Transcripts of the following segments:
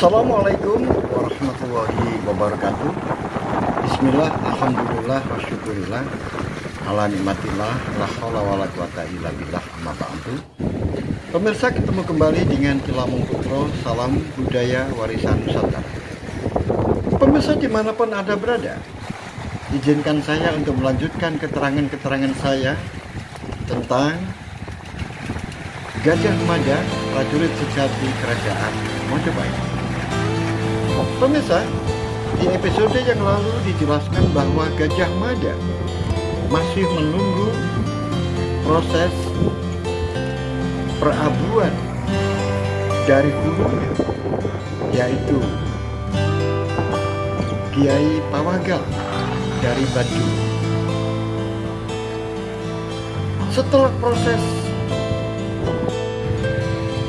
Assalamualaikum warahmatullahi wabarakatuh. Bismillah, alhamdulillah, wa syukurillah, ala nikmatillah, la haula wala quwata illa billah, amma ba'du. Pemirsa, ketemu kembali dengan Ki Lamung Putro, salam budaya warisan Nusantara. Pemirsa dimanapun Anda berada, izinkan saya untuk melanjutkan keterangan-keterangan saya tentang Gajah Mada, prajurit sejati Kerajaan Mojopahit. Pemirsa, di episode yang lalu dijelaskan bahwa Gajah Mada masih menunggu proses perabuan dari gurunya, yaitu Kiai Pawagal dari Bandung. Setelah proses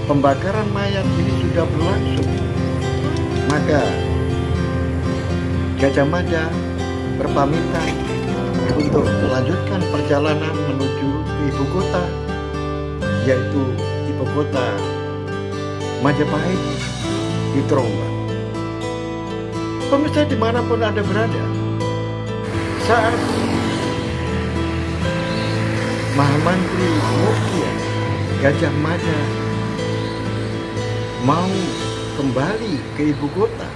pembakaran mayat ini sudah berlangsung, maka Gajah Mada berpamitan untuk melanjutkan perjalanan menuju ke ibu kota, yaitu ibu kota Majapahit di Trombang. Pemirsa dimanapun Anda berada, saat Mahamantri Mukhya Gajah Mada mau kembali ke ibu kota,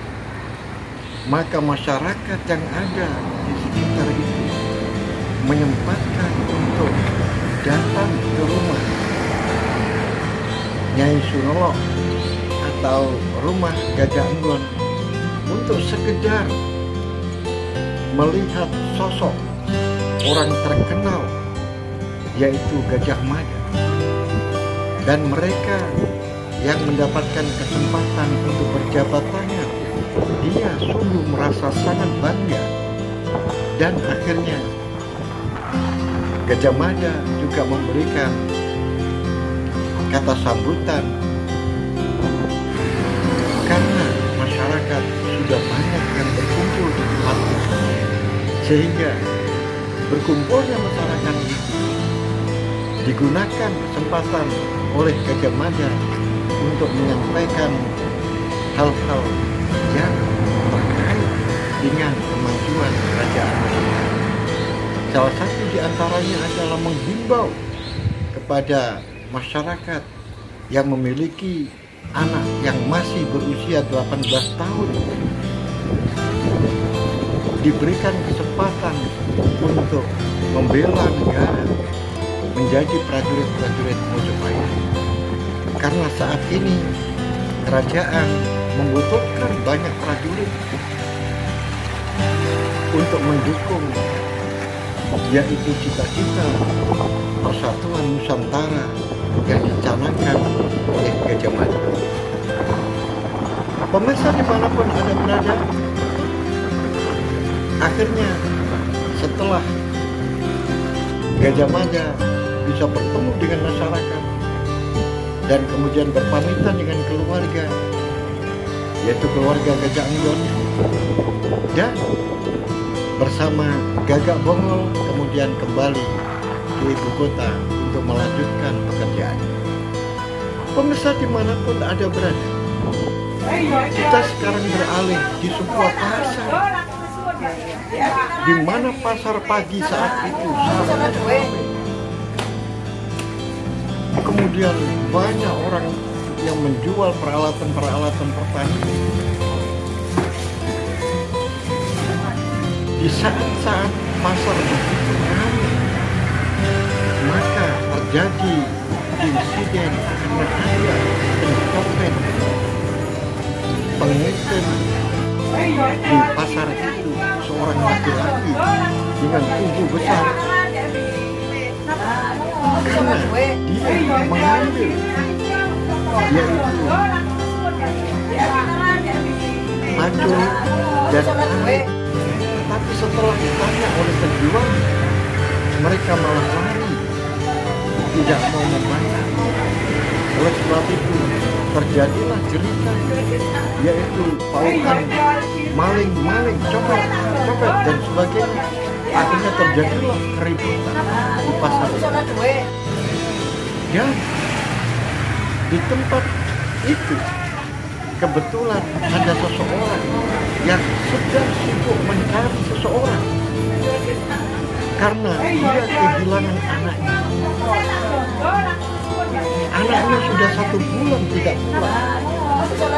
maka masyarakat yang ada di sekitar itu menyempatkan untuk datang ke rumah Nyai Sunoloh atau rumah Gajah Enggon untuk sekedar melihat sosok orang terkenal, yaitu Gajah Mada. Dan mereka yang mendapatkan kesempatan untuk berjabat tangan, dia sungguh merasa sangat bangga. Dan akhirnya Gajah Mada juga memberikan kata sambutan, karena masyarakat sudah banyak yang berkumpul di tempat itu, sehingga berkumpulnya masyarakat digunakan kesempatan oleh Gajah Mada untuk menyampaikan hal-hal yang terkait dengan kemajuan kerajaan. Salah satu di antaranya adalah menghimbau kepada masyarakat yang memiliki anak yang masih berusia 18 tahun diberikan kesempatan untuk membela negara, menjadi prajurit-prajurit Mojopahit. Karena saat ini kerajaan membutuhkan banyak prajurit untuk mendukung, yaitu cita-cita persatuan Nusantara yang dicanangkan oleh Gajah Mada. Pemirsa dimanapun Anda berada, akhirnya setelah Gajah Mada bisa bertemu dengan masyarakat dan kemudian berpamitan dengan keluarga, yaitu keluarga Gajah Enggon, dan bersama Gagak Bongol kemudian kembali ke ibu kota untuk melanjutkan pekerjaan. Pemirsa dimanapun Anda berada, kita sekarang beralih di sebuah pasar, di mana pasar pagi saat itu sangat ramai. Kemudian banyak orang yang menjual peralatan-peralatan pertanian. Di saat-saat pasar begitu ramai, maka terjadi insiden karena ada pencopet pengecer di pasar itu, seorang laki-laki dengan tubuh besar, karena dia mengambil, yaitu pacul dan air. Tapi setelah ditanya oleh penjual, mereka malah lari, tidak mau membayar. Oleh sebab itu terjadilah cerita, yaitu paukan maling, copet dan sebagainya. Akhirnya terjadilah keributan di pasar itu. Dan di tempat itu kebetulan ada seseorang yang sedang sibuk mencari seseorang karena dia kehilangan anaknya. Anaknya sudah 1 bulan tidak pulang.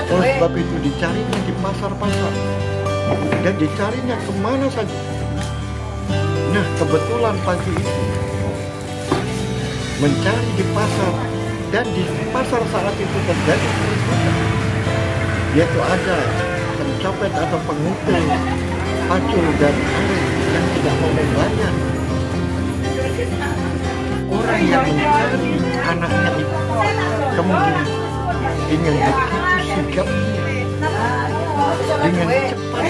Oleh sebab itu dicarinya di pasar-pasar dan dicarinya kemana saja. Nah, kebetulan pagi itu mencari di pasar, dan di pasar saat itu terjadi keributan, yaitu ada pencopet atau pengutil pacul dan arit yang tidak mau membayar. Orang yang mencari anaknya itu kemudian dengan begitu sigapnya, dengan cepat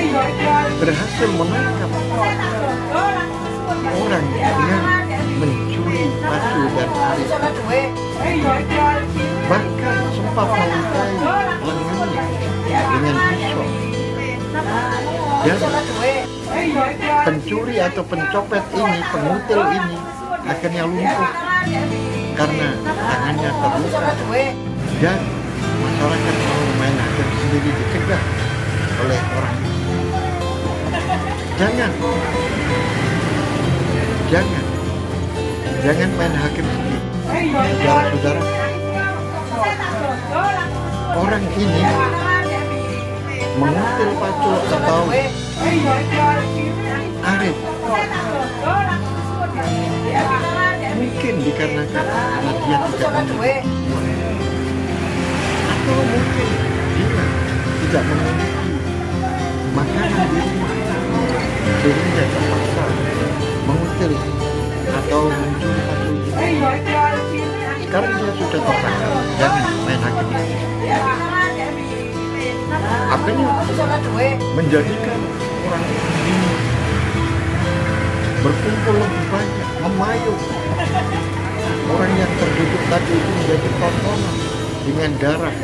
berhasil menangkap orang yang mencuri pacul dan arit. Bahkan sempat melukai lengannya dengan pisau. Dan pencuri atau pencopet ini, pengutil ini akhirnya lumpuh karena tangannya terluka, dan masyarakat mau main hakim sendiri dicegah oleh orang itu. Jangan main hakim sendiri, saudara-saudara. Orang ini mengutil pacul atau arit mungkin dikarenakan karena dia tidak memiliki uang, atau mungkin dia tidak memiliki makanan di rumah sehingga terpaksa mengutil atau mencuri pacul itu. Sekarang dia sudah tertangkap, jangan main hakim. Akhirnya menjadikan orang ini berkumpul lebih banyak, memayung. Orang yang terduduk tadi itu menjadi tontonan dengan darah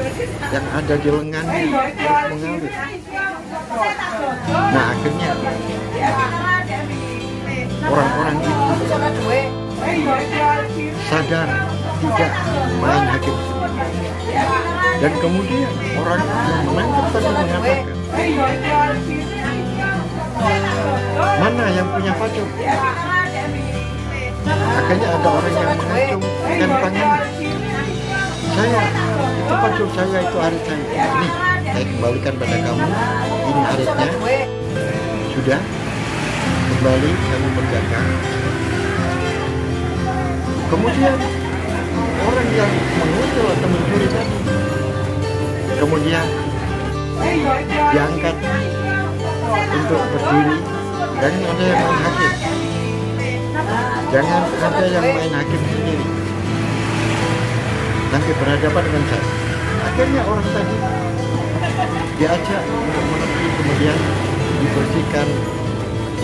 yang ada di lengannya terus mengalir. Nah, akhirnya orang-orang itu sadar tidak main hakim sendiri. Dan kemudian orang yang menangkap tadi mengatakan, mana yang punya pacul? Akhirnya ada orang yang mengacungkan tangannya. Saya, itu pacul saya, itu arit saya. Ini saya kembalikan pada kamu. Ini aritnya. Sudah kembali kamu pegang. Kemudian orang yang mengutil atau mencuri tadi kemudian diangkat untuk berdiri. Jangan ada yang main hakim, jangan ada yang main hakim sendiri, nanti berhadapan dengan saya. Akhirnya orang tadi diajak untuk menepi, kemudian dibersihkan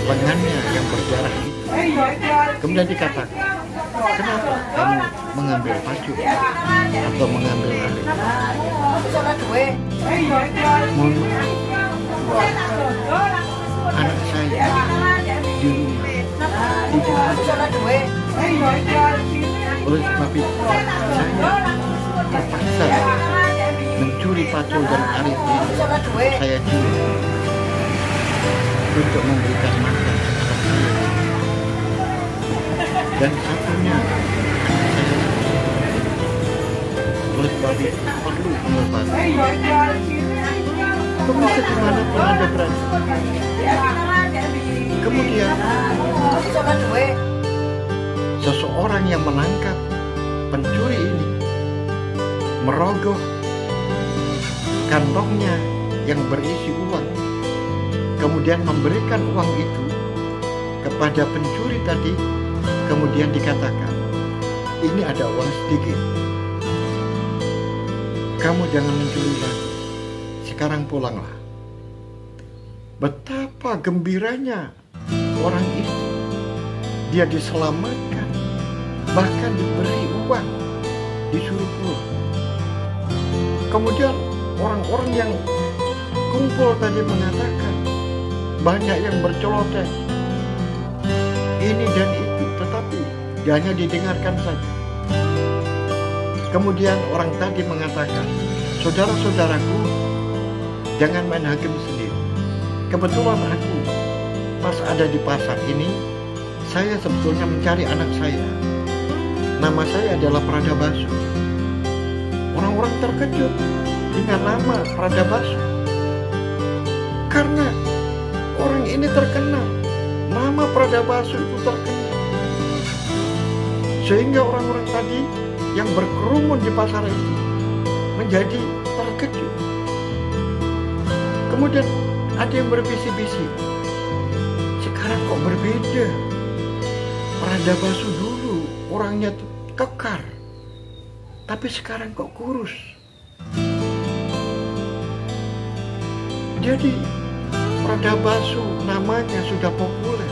lengannya yang berdarah itu. Kemudian dikatakan, kenapa kamu mengambil pacul atau mengambil arit? Mohon maaf, anak saya di rumah tidak ada. Oleh sebab itu saya terpaksa mencuri pacul dan arit ini. Saya jual untuk memberikan makan anak saya. Dan satunya saya, oleh sebab itu perlu pengobatan. Pemirsa dimanapun Anda berada. Kemudian seseorang yang menangkap pencuri ini merogoh kantongnya yang berisi uang, kemudian memberikan uang itu kepada pencuri tadi. Kemudian dikatakan, ini ada uang sedikit, kamu jangan mencuri lagi, sekarang pulanglah. Betapa gembiranya orang itu, dia diselamatkan, bahkan diberi uang, disuruh pulang. Kemudian orang-orang yang kumpul tadi mengatakan, banyak yang berceloteh ini dan itu, tetapi hanya didengarkan saja. Kemudian orang tadi mengatakan, saudara-saudaraku, jangan main hakim sendiri. Kebetulan aku pas ada di pasar ini, saya sebetulnya mencari anak saya. Nama saya adalah Pradabasu. Orang-orang terkejut dengan nama Pradabasu, karena orang ini terkenal, nama Pradabasu itu terkenal, sehingga orang-orang tadi yang berkerumun di pasar itu menjadi terkejut. Kemudian ada yang berbisik-bisik, sekarang kok berbeda. Pradabasu dulu orangnya tuh kekar, tapi sekarang kok kurus. Jadi Pradabasu namanya sudah populer.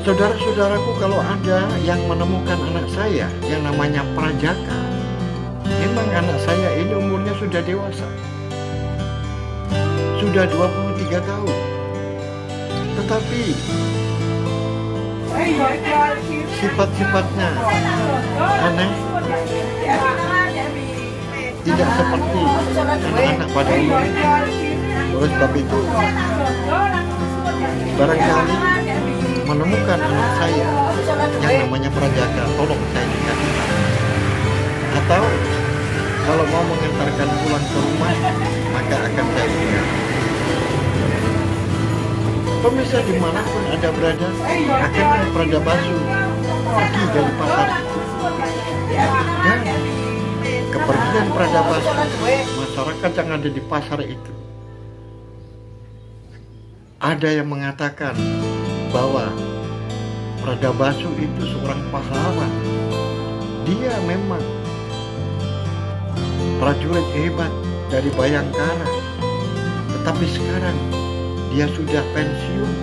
Saudara-saudaraku, kalau ada yang menemukan anak saya yang namanya Prajaka, memang anak saya ini umurnya sudah dewasa, sudah 23 tahun. Tetapi sifat-sifatnya aneh, tidak seperti anak-anak pada umumnya. Oleh sebab itu, barangkali menemukan anak saya yang namanya Prajaka, tolong saya dikasih. Atau kalau mau mengantarkan pulang ke rumah, maka akan saya berikan. Pemirsa dimanapun Anda berada, akhirnya Pradabasu pergi dari pasar itu. Dan kepergian Pradabasu, masyarakat yang ada di pasar itu, ada yang mengatakan bahwa Pradabasu itu seorang pahlawan. Dia memang prajurit hebat dari Bayangkara, tetapi sekarang dia sudah pensiun,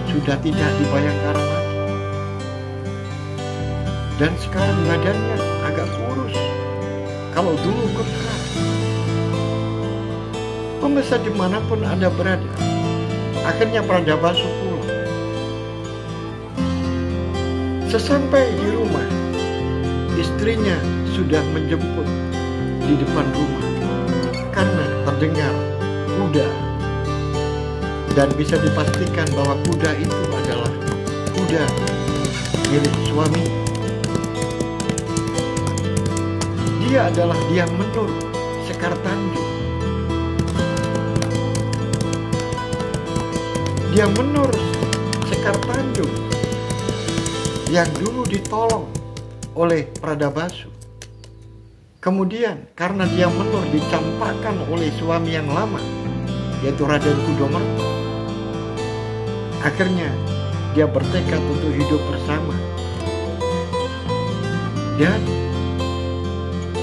sudah tidak di Bayangkara lagi, dan sekarang badannya agak kurus. Kalau dulu kekar. Pemirsa dimanapun Anda berada, akhirnya Pradabasu pulang. Sesampai di rumah, istrinya sudah menjemput di depan rumah karena terdengar kuda, dan bisa dipastikan bahwa kuda itu adalah kuda milik suami. Dia adalah Dyang Menur Sekar Tanjung. Dyang Menur Sekar Tanjung yang dulu ditolong oleh Pradabasu. Kemudian karena Dyang Menur dicampakkan oleh suami yang lama, yaitu Raden Kudomerto, akhirnya dia bertekad untuk hidup bersama. Dan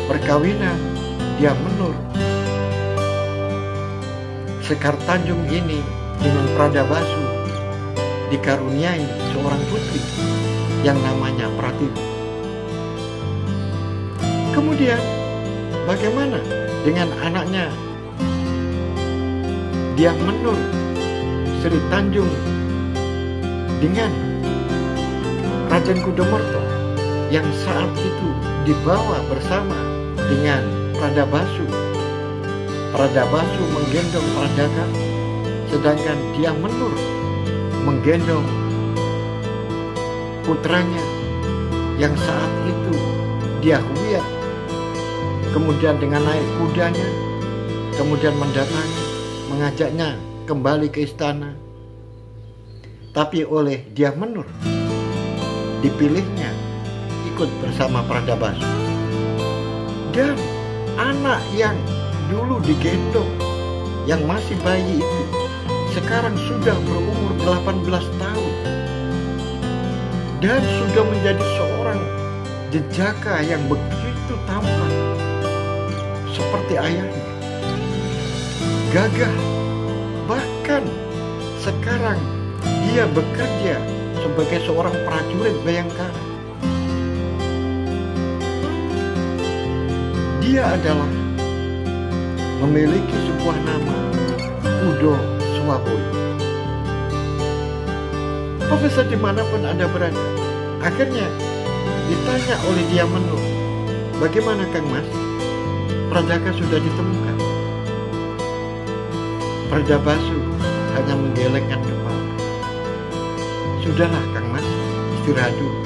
perkawinan Dyang Menur Sekar Tanjung ini dengan Pradabasu dikaruniai seorang putri yang namanya Pratiwi. Kemudian bagaimana dengan anaknya Dyang Menur Sri Tanjung dengan Raden Kudomerto yang saat itu dibawa bersama dengan Pradabasu. Pradabasu menggendong Prajaka, sedangkan Dyang Menur menggendong putranya yang saat itu dia Huya. Kemudian dengan naik kudanya, kemudian mendatangi, mengajaknya kembali ke istana. Tapi oleh Dyang Menur dipilihnya ikut bersama Pradabasu. Dan anak yang dulu digendong, yang masih bayi itu, sekarang sudah berumur 18 tahun dan sudah menjadi seorang jejaka yang begitu tampan seperti ayahnya, gagah. Bahkan sekarang dia bekerja sebagai seorang prajurit Bayangkara. Dia adalah memiliki sebuah nama, Kudo Swaboyo. Profesor dimanapun Anda berada, akhirnya ditanya oleh Dyang Menur, bagaimana Kang Mas, Prajaka sudah ditemukan. Prajabasu hanya menggelengkan kepala. Sudahlah Kang Mas, istirahat dulu.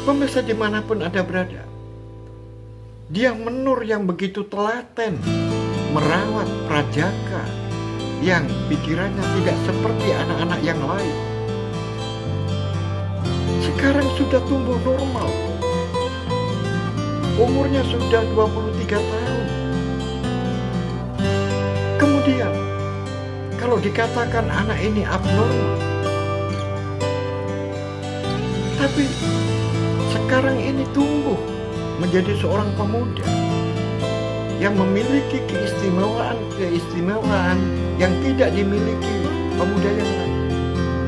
Pemirsa dimanapun Anda berada, Dia Menur yang begitu telaten merawat Prajaka yang pikirannya tidak seperti anak-anak yang lain. Sekarang sudah tumbuh normal. Umurnya sudah 23 tahun. Kemudian, kalau dikatakan anak ini abnormal, tapi sekarang ini tumbuh menjadi seorang pemuda yang memiliki keistimewaan yang tidak dimiliki pemuda yang lain.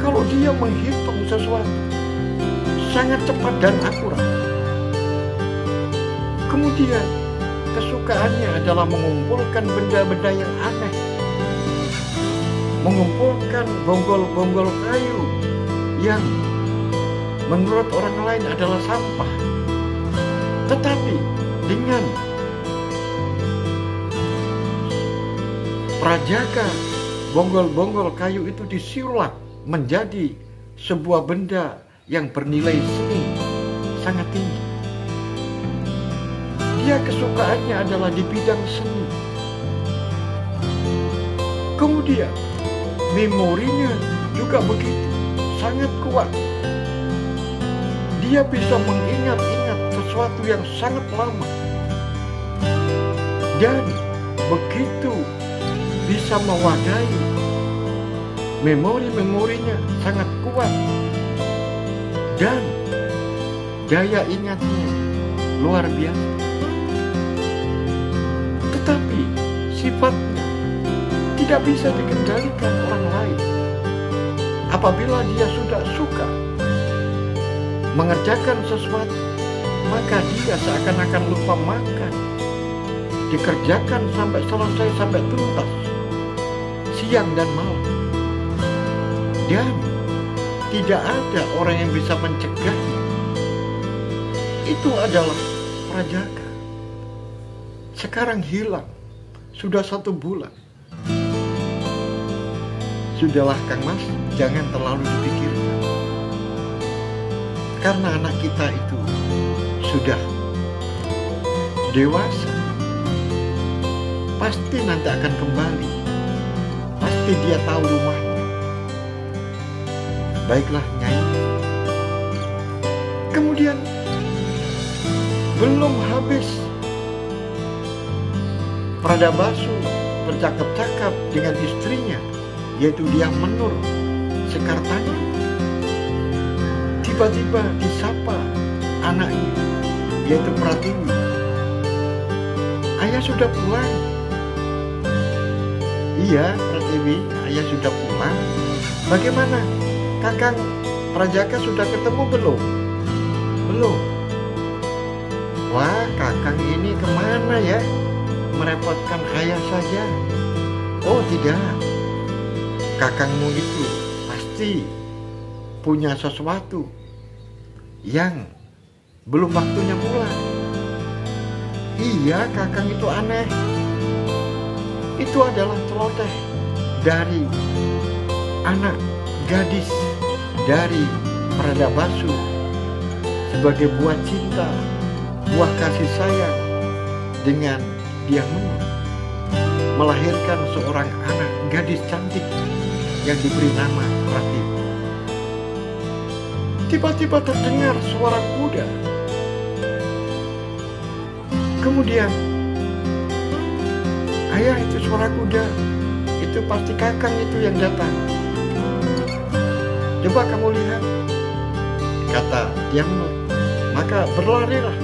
Kalau dia menghitung sesuatu sangat cepat dan akurat. Kemudian kesukaannya adalah mengumpulkan benda-benda yang aneh, mengumpulkan bonggol-bonggol kayu yang menurut orang lain adalah sampah. Tetapi dengan Prajaka, bonggol-bonggol kayu itu disulap menjadi sebuah benda yang bernilai seni sangat tinggi. Dia kesukaannya adalah di bidang seni. Kemudian memorinya juga begitu, sangat kuat. Dia bisa mengingat-ingat sesuatu yang sangat lama. Dan begitu bisa mewadahi, memori-memorinya sangat kuat. Dan daya ingatnya luar biasa. Tetapi sifatnya tidak bisa dikendalikan orang lain. Apabila dia sudah suka mengerjakan sesuatu, maka dia seakan-akan lupa makan. Dikerjakan sampai selesai, sampai tuntas, siang dan malam. Dan tidak ada orang yang bisa mencegahnya. Itu adalah Prajaka. Sekarang hilang, sudah 1 bulan. Sudahlah Kang Mas, jangan terlalu dipikirkan. Karena anak kita itu sudah dewasa. Pasti nanti akan kembali. Pasti dia tahu rumahnya. Baiklah Nyai. Kemudian belum habis Prajabasu bercakap-cakap dengan istrinya, yaitu Dia Menur Sekartanyu. Tiba-tiba disapa anaknya, yaitu Pratiwi. Ayah sudah pulang. Iya Pratiwi, ayah sudah pulang. Bagaimana? Kakang Prajaka sudah ketemu belum? Belum. Wah, kakang ini kemana ya? Merepotkan ayah saja. Oh tidak, kakangmu itu pasti punya sesuatu yang belum waktunya pulang. Iya, kakang itu aneh. Itu adalah celoteh dari anak gadis dari Prajabasu sebagai buah cinta, buah kasih sayang dengan Dia Menur, melahirkan seorang anak gadis cantik yang diberi nama Pratiwi. Tiba-tiba terdengar suara kuda. Kemudian, ayah, itu suara kuda. Itu pasti kakang itu yang datang. Coba kamu lihat, kata Dia Menur. Maka berlarilah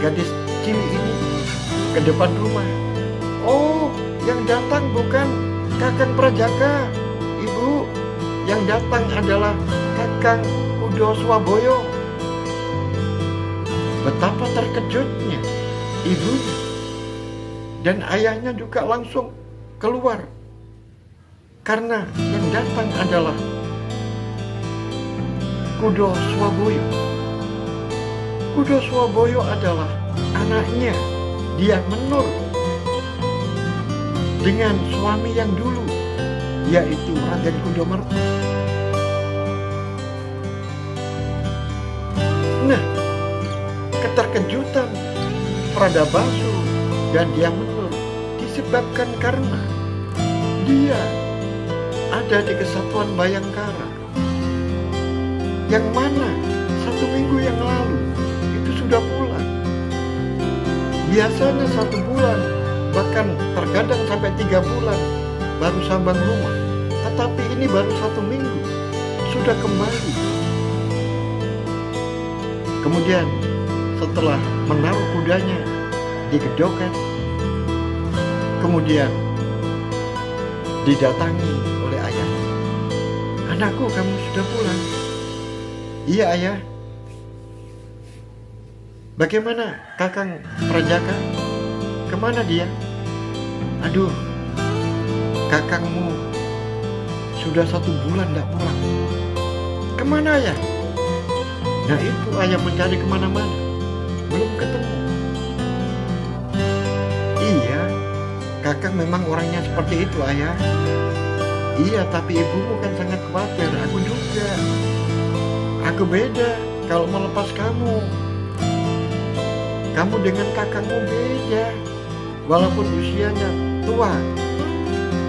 gadis cilik ini ke depan rumah. Oh, yang datang bukan kakang Prajaka, ibu. Yang datang adalah kakang Kudo Swaboyo. Betapa terkejutnya ibunya. Dan ayahnya juga langsung keluar. Karena yang datang adalah Kudo Swaboyo. Kudo Swaboyo adalah anaknya dia menur dengan suami yang dulu, yaitu Raden Kudamarta. Nah, keterkejutan Pradabasu dan dia menur disebabkan karena dia ada di Kesatuan Bayangkara, yang mana 1 minggu yang lalu itu sudah pulang. Biasanya 1 bulan, bahkan terkadang sampai 3 bulan baru sambang rumah. Tetapi ini baru 1 minggu sudah kembali. Kemudian setelah menaruh kudanya di gedokan, kemudian didatangi oleh ayah. "Anakku, kamu sudah pulang?" "Iya, ayah." "Bagaimana Kakang Prajaka? Kemana dia?" "Aduh, kakangmu sudah 1 bulan tidak pulang." "Kemana ya?" "Nah itu ayah mencari kemana-mana, belum ketemu." "Iya, kakang memang orangnya seperti itu, ayah." "Iya, tapi ibumu kan sangat khawatir, aku juga. Aku beda kalau melepas kamu. Kamu dengan kakangmu beda, walaupun usianya tua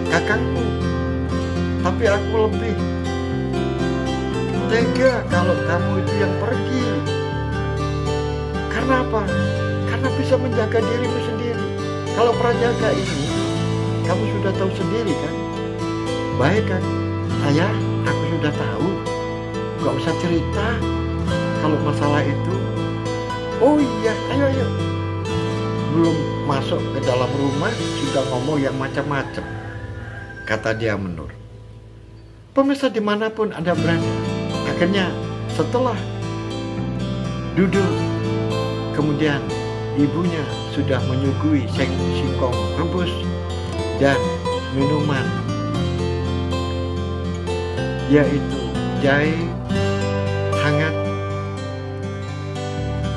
kakangmu, tapi aku lebih tega kalau kamu itu yang pergi. Karena apa? Karena bisa menjaga dirimu sendiri. Kalau Prajaka ini, kamu sudah tahu sendiri kan?" "Baik kan, ayah, aku sudah tahu. Gak usah cerita kalau masalah itu." "Oh iya, ayo. Belum masuk ke dalam rumah sudah ngomong yang macam-macam," kata dia menur. Pemirsa dimanapun Anda berada, akhirnya setelah duduk, kemudian ibunya sudah menyuguhi singkong rebus dan minuman, yaitu jahe hangat.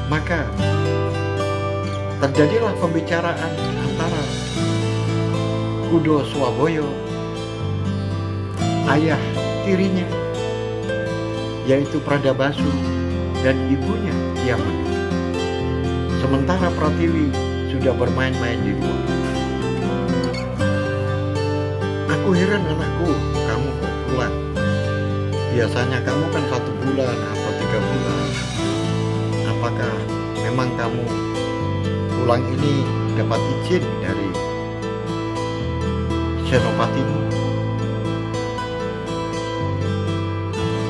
Maka terjadilah pembicaraan antara Kudo Swaboyo, ayah tirinya, yaitu Pradabasu, dan ibunya Diamenu. Sementara Pratiwi sudah bermain-main di luar. "Aku heran anakku, kamu kok pulang? Biasanya kamu kan 1 bulan atau 3 bulan. Apakah memang kamu pulang ini dapat izin dari senopatimu?"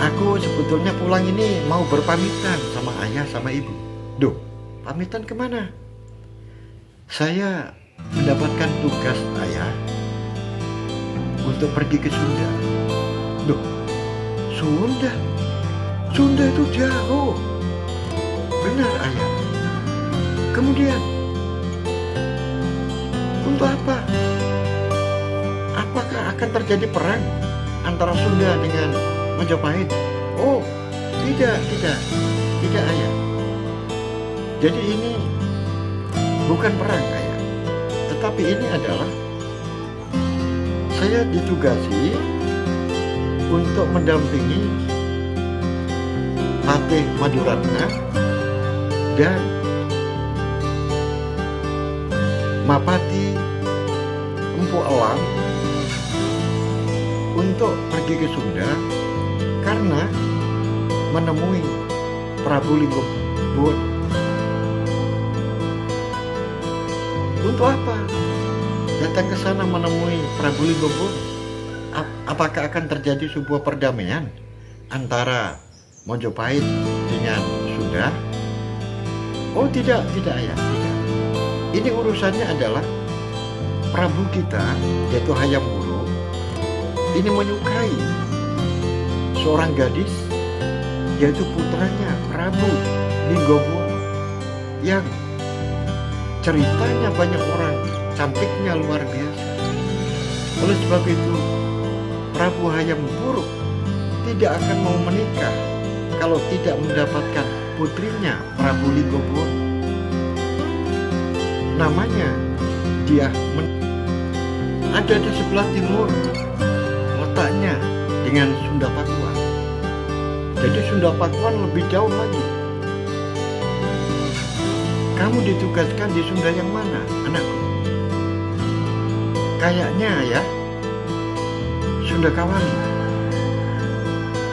"Aku sebetulnya pulang ini mau berpamitan sama ayah sama ibu." "Duh, pamitan kemana?" "Saya mendapatkan tugas ayah untuk pergi ke Sunda." "Duh, Sunda? Sunda itu jauh." "Benar ayah." "Kemudian untuk apa? Apakah akan terjadi perang antara Sunda dengan Majapahit?" "Oh, tidak ayah. Jadi ini bukan perang ayah, tetapi ini adalah saya ditugasi untuk mendampingi Patih Maduratna dan Mapati Empu Elang untuk pergi ke Sunda karena menemui Prabu Linggobuwono." "Untuk apa datang ke sana menemui Prabu Linggobuwono? Apakah akan terjadi sebuah perdamaian antara Majapahit dengan Sunda?" "Oh tidak ayah, tidak. Ini urusannya adalah Prabu kita, yaitu Hayam Wuruk, ini menyukai seorang gadis, yaitu putranya Prabu Linggobuwono, yang ceritanya banyak orang, cantiknya luar biasa. Oleh sebab itu, Prabu Hayam Wuruk tidak akan mau menikah kalau tidak mendapatkan putrinya Prabu Linggobuwono." namanya dia ada di sebelah timur letaknya dengan Sunda Pakuan. Jadi Sunda Pakuan lebih jauh lagi. Kamu ditugaskan di Sunda yang mana, anakku? Kayaknya ya Sunda Kawali.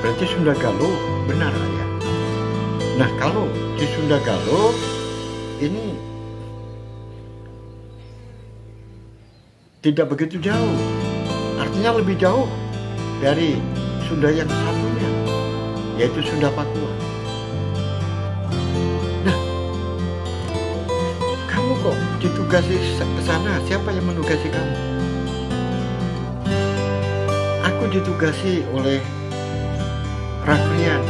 Berarti Sunda Galuh, benar ya. Nah, kalau di Sunda Galuh ini tidak begitu jauh, artinya lebih jauh dari Sunda yang satunya, yaitu Sunda Pakuan. Nah, kamu kok ditugasi ke sana? Siapa yang menugasi kamu? Aku ditugasi oleh Rakrian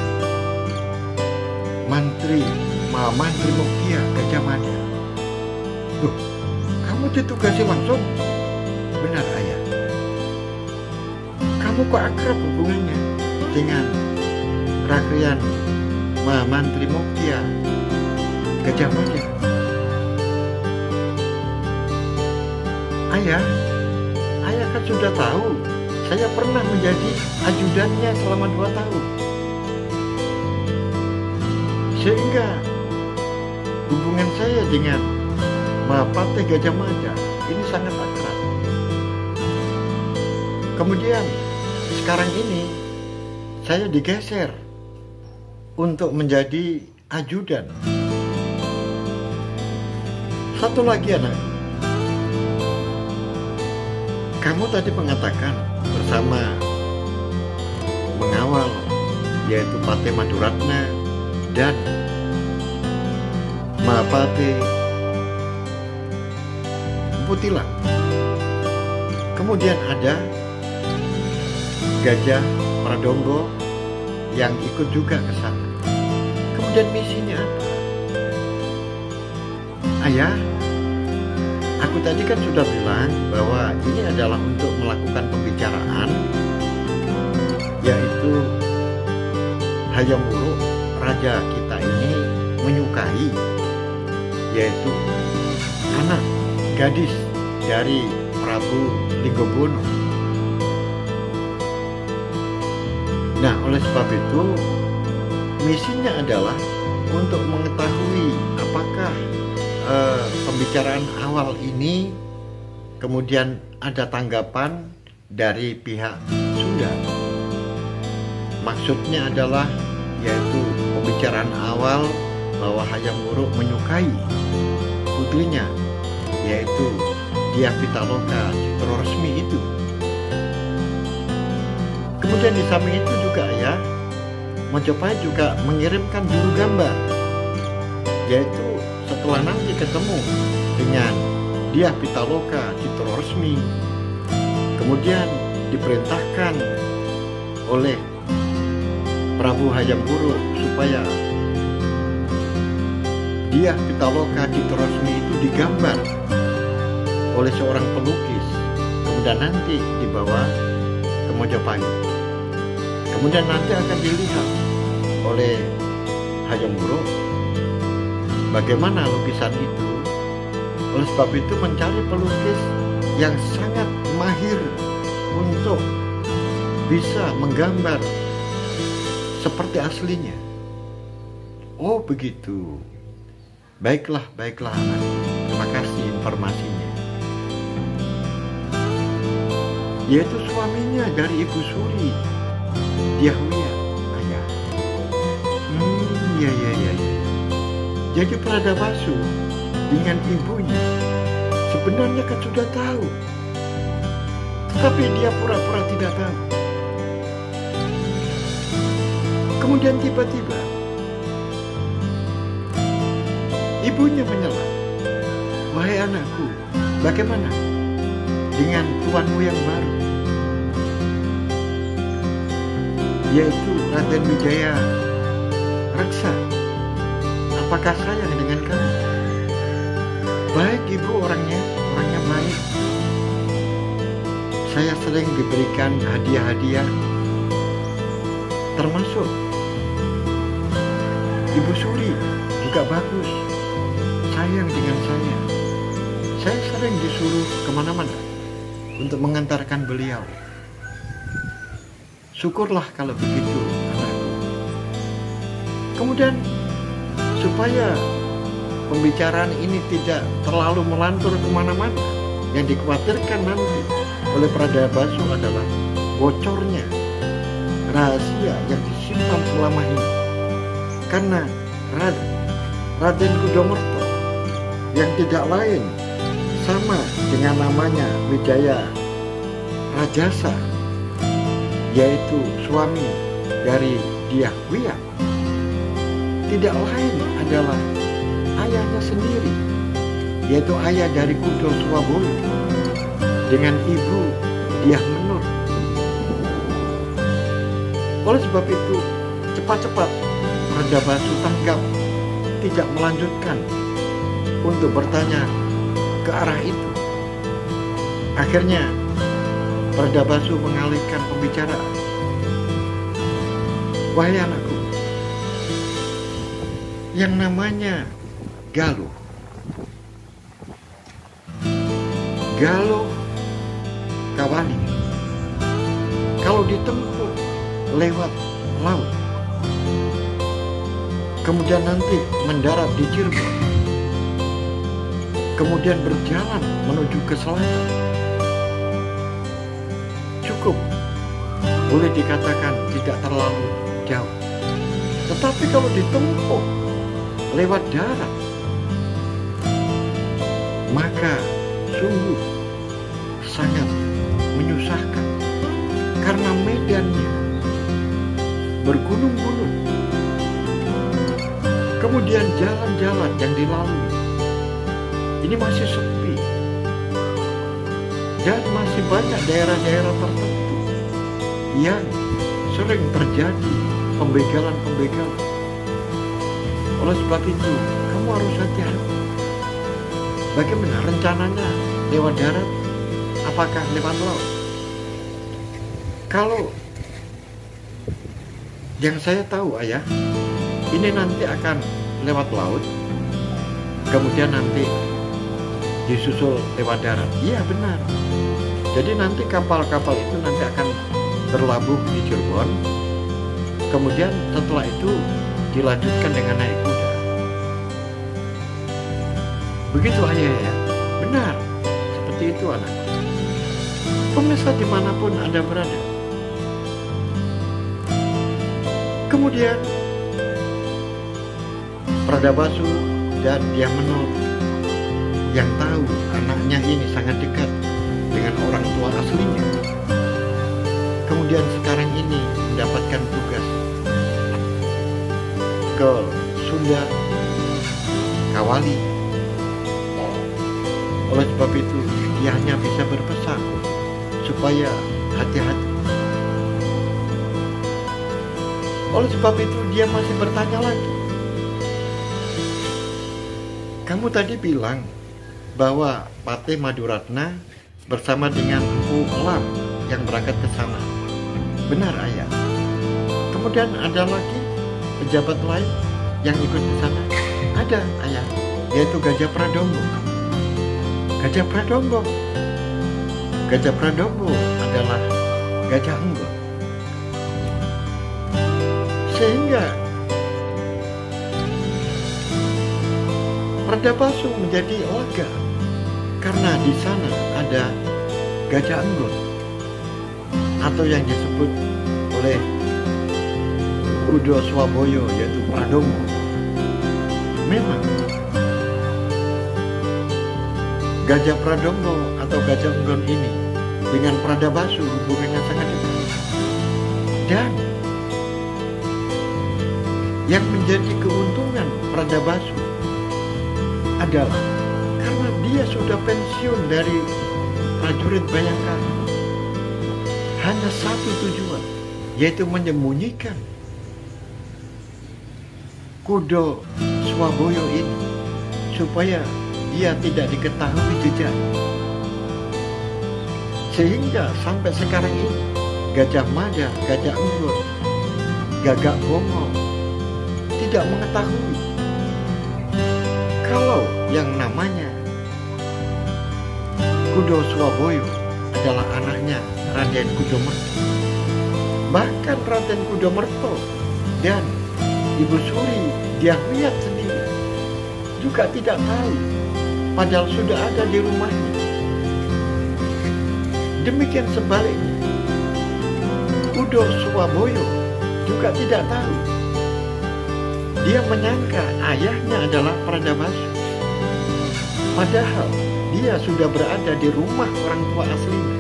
Mantri Muktia Gajah Mada. Loh, kamu ditugasi langsung? Benar, ayah. Kamu kok akrab hubungannya dengan Rakrian Mantri Muktia Gajah Mada? Ayah kan sudah tahu. Saya pernah menjadi ajudannya selama 2 tahun. Sehingga hubungan saya dengan Mahapate Gajah Mada ini sangat akrab. Kemudian sekarang ini saya digeser untuk menjadi ajudan. Satu lagi, anak. Kamu tadi mengatakan bersama mengawal, yaitu Pate Maduratna dan Mahapate Putilang. Kemudian ada Gajah Pradonggo yang ikut juga ke sana. Kemudian misinya apa? Ayah, aku tadi kan sudah bilang bahwa ini adalah untuk melakukan pembicaraan, yaitu Hayam Wuruk, raja kita ini menyukai, yaitu anak gadis dari Prabu Linggobuwono. Nah, oleh sebab itu misinya adalah untuk mengetahui apakah pembicaraan awal ini kemudian ada tanggapan dari pihak Sunda. Maksudnya adalah yaitu pembicaraan awal bahwa Hayam Wuruk menyukai putrinya, yaitu Dyah Pitaloka Citraresmi itu. Kemudian di samping itu juga ya, Majapahit juga mengirimkan juru gambar, yaitu setelah nanti ketemu dengan Dyah Pitaloka Citraresmi, kemudian diperintahkan oleh Prabu Hayam Wuruk supaya Dyah Pitaloka Citraresmi itu digambar oleh seorang pelukis, kemudian nanti dibawa ke Majapahit. Kemudian nanti akan dilihat oleh Hayam Wuruk bagaimana lukisan itu. Oleh sebab itu mencari pelukis yang sangat mahir untuk bisa menggambar seperti aslinya. Oh begitu. Baiklah anak. Terima kasih informasinya. Yaitu suaminya dari Ibu Suri, Dyahwya, ayah. Iya. Jadi Pradabasu dengan ibunya sebenarnya kan sudah tahu, tetapi dia pura-pura tidak tahu. Kemudian tiba-tiba ibunya menyela, "Wahai anakku, bagaimana dengan tuanmu yang baru, yaitu Raden Wijaya Reksa? Apakah sayang dengan kamu?" "Baik ibu, orangnya baik. Saya sering diberikan hadiah-hadiah, termasuk Ibu Suri juga bagus, sayang dengan saya. Saya sering disuruh kemana-mana untuk mengantarkan beliau. Syukurlah kalau begitu, anakku. Kemudian supaya pembicaraan ini tidak terlalu melantur kemana-mana, yang dikhawatirkan nanti oleh Pradabasu adalah bocornya rahasia yang disimpan selama ini. Karena Raden Kudamerta yang tidak lain sama dengan namanya Wijaya Rajasa, yaitu suami dari Dyah Wiyah, tidak lain adalah ayahnya sendiri, yaitu ayah dari Kudo Swaboyo dengan ibu Dyah Menur. Oleh sebab itu, cepat-cepat Pradabasu tanggap, tidak melanjutkan untuk bertanya ke arah itu. Akhirnya Pradabasu mengalihkan pembicaraan. Wahai anakku, yang namanya Galuh Kawali, kalau ditempuh lewat laut, kemudian nanti mendarat di Cirebon, kemudian berjalan menuju ke selatan, cukup, boleh dikatakan tidak terlalu jauh. Tetapi kalau ditempuh lewat darat, maka sungguh sangat menyusahkan, karena medannya bergunung-gunung. Kemudian jalan-jalan yang dilalui ini masih sepi, dan masih banyak daerah-daerah tertentu yang sering terjadi pembegalan-pembegalan. Oleh sebab itu, kamu harus hati-hati. Bagaimana rencananya lewat darat? Apakah lewat laut? Kalau yang saya tahu, ayah, ini nanti akan lewat laut, kemudian nanti disusul lewat darat. Iya, benar. Jadi nanti kapal-kapal itu nanti akan berlabuh di Cirebon, kemudian setelah itu dilanjutkan dengan naik kuda. Begitu, ayah, ya? Benar, seperti itu, anak. Pemirsa dimanapun Anda berada. Kemudian Pradabasu dan Dyah Menur yang tahu anaknya ini sangat dekat dengan orang tua aslinya, kemudian sekarang ini mendapatkan tugas ke Sunda Kawali. Oleh sebab itu, dia hanya bisa berpesan supaya hati-hati. Oleh sebab itu, dia masih bertanya lagi. Kamu tadi bilang bahwa Patih Maduratna bersama dengan Empu Elam yang berangkat ke sana. Benar, ayah. Kemudian ada lagi pejabat lain yang ikut ke sana. Ada, ayah, yaitu Gajah Pradombo. Gajah Pradombo adalah Gajah Enggon. Sehingga Pradabasu menjadi lega karena di sana ada Gajah Enggon, atau yang disebut oleh Kudo Swaboyo yaitu Pradombo. Memang Gajah Pradombo atau Gajah Enggon ini dengan Pradabasu hubungannya sangat dekat. Dan yang menjadi keuntungan Pradabasu adalah karena dia sudah pensiun dari prajurit Bayangkara, hanya satu tujuan, yaitu menyembunyikan Kudo Swaboyo ini supaya dia tidak diketahui jejak. Sehingga sampai sekarang ini Gajah Mada, Gajah Enggon, Gagak Bongo tidak mengetahui kalau yang namanya Kudo Swaboyo adalah anaknya Raden Kudomerto. Bahkan Raden Kudomerto dan Ibu Suri Dyahwiyat sendiri juga tidak tahu, padahal sudah ada di rumahnya. Demikian sebaliknya, Kudo Swaboyo juga tidak tahu. Dia menyangka ayahnya adalah Pradabasu, padahal dia sudah berada di rumah orang tua aslinya,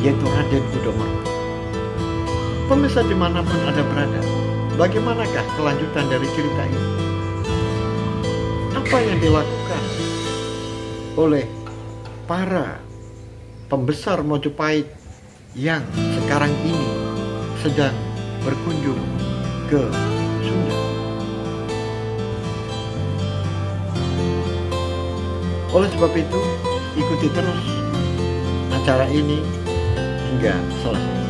yaitu Raden Kudomerto. Pemirsa dimanapun Anda berada, bagaimanakah kelanjutan dari cerita ini? Apa yang dilakukan oleh para pembesar Mojopahit yang sekarang ini sedang berkunjung ke Sunda? Oleh sebab itu, ikuti terus acara ini hingga selesai.